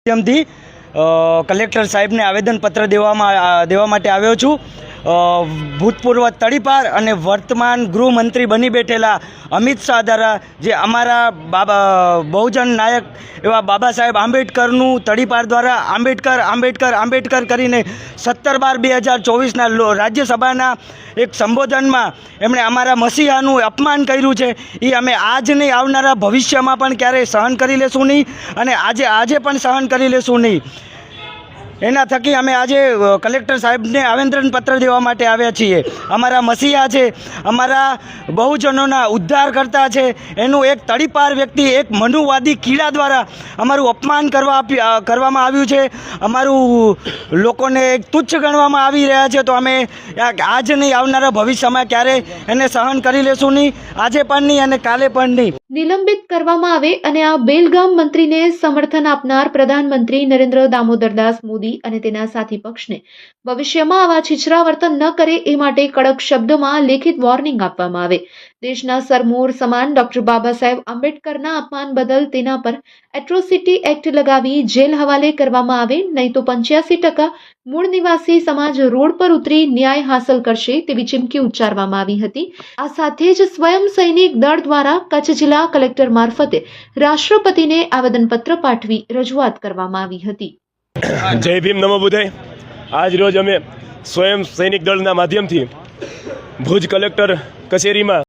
માધ્યમથી કલેક્ટર સાહેબને આવેદનપત્ર દેવા માટે આવ્યો છું। ભૂતપૂર્વ તડીપાર અને વર્તમાન ગૃહમંત્રી બની બેઠેલા અમિત શાહ દ્વારા જે અમારા બહુજન નાયક એવા બાબા સાહેબ આંબેડકરનું તડીપાર દ્વારા આંબેડકર આંબેડકર આંબેડકર કરીને 17/12/2024ના રાજ્યસભાના એક સંબોધનમાં એમણે અમારા મસીહાનું અપમાન કર્યું છે। એ અમે આજ નહીં, આવનારા ભવિષ્યમાં પણ ક્યારેય સહન કરી લેશું નહીં અને આજે પણ સહન કરી લેશું નહીં। એના થકી અમે આજે કલેક્ટર સાહેબને આવેદનપત્ર દેવા માટે આવ્યા છીએ। અમારા મસીહા છે, અમારા બહુજનોના ઉદ્ધાર કરતા છે, એનું એક તડીપાર વ્યક્તિ, એક મનુવાદી કીડા દ્વારા અમારું અપમાન કરવામાં આવ્યું છે। અમારું લોકોને એક તુચ્છ ગણવામાં આવી રહ્યા છે। તો અમે આજ નહીં, આવનારા ભવિષ્યમાં ક્યારેય એને સહન કરી લેશું નહીં, આજે પણ નહીં અને કાલે પણ નહીં। નિલંબિત કરવામાં આવે અને આ બેલગામ મંત્રીને સમર્થન આપનાર પ્રધાનમંત્રી નરેન્દ્ર દામોદરદાસ મોદી અને તેના સાથી પક્ષને ભવિષ્યમાં આવા છીછરા વર્તન ન કરે એ માટે કડક શબ્દોમાં લેખિત વોર્નિંગ આપવામાં આવે। દેશના સરમૂળ સમાન ડોક્ટર બાબા સાહેબ આંબેડકરના અપમાન બદલ તેના પર એટ્રોસિટી એક્ટ લગાવી જેલ હવાલે કરવામાં આવે, નહીં તો 85% મૂળ નિવાસી સમાજ રોડ પર ઉતરી ન્યાય હાંસલ કરશે તેવી ચીમકી ઉચ્ચારવામાં આવી હતી। આ સાથે જ સ્વયં સૈનિક દળ દ્વારા કચ્છ જિલ્લા કલેક્ટર મારફતે રાષ્ટ્રપતિને આવેદનપત્ર પાઠવી રજૂઆત કરવામાં આવી હતી। જય ભીમ, નમો બુદ્ધાય। આજ રોજ અમે સ્વયં સૈનિક દળના માધ્યમથી ભુજ કલેક્ટર કચેરીમાં